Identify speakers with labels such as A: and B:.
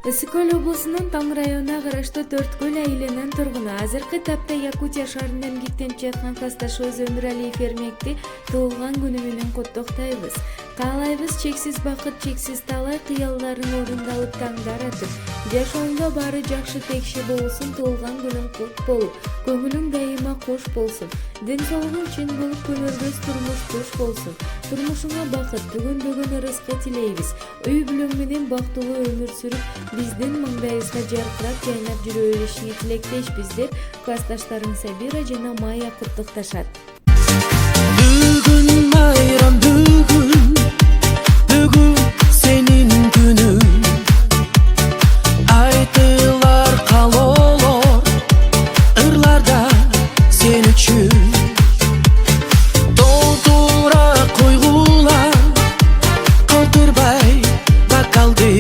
A: Ысык Көл облусунун Таң районуна караштуу Төрткөл айылынын тургуну азыркы тапта Якутия шаарында эмгектенип жаткан классташыбыз Өмүралиев Эрмекти туулган күнү менен куттуктайбыз. Каалайбыз чексиз бакыт, чексиз талай кыялдарын орундалып таңдар атып, жашооңдо баары жакшы текши болсун, туулган күнүң кут болуп, көңүлүң дайыма кош болсун, ден соолугуң чын болуп, көнөрбөс турмуш туш болсун. Турмушуңа бакыт, бүгүн ырыскы тилейбиз. Үй бүлөң менен бактылуу өмүр сүрүп, биздин маңдайыбызга жаркырап жайнап жүрө беришиңе тилектешпиз деп классташтарың Сабира жана Майя куттукташат.
B: Бүгүн майрам, бүгүн сенин күнүң, айтылар калоолор ырларда сен үчүн. Толтура койгула, калтырбай бакалды.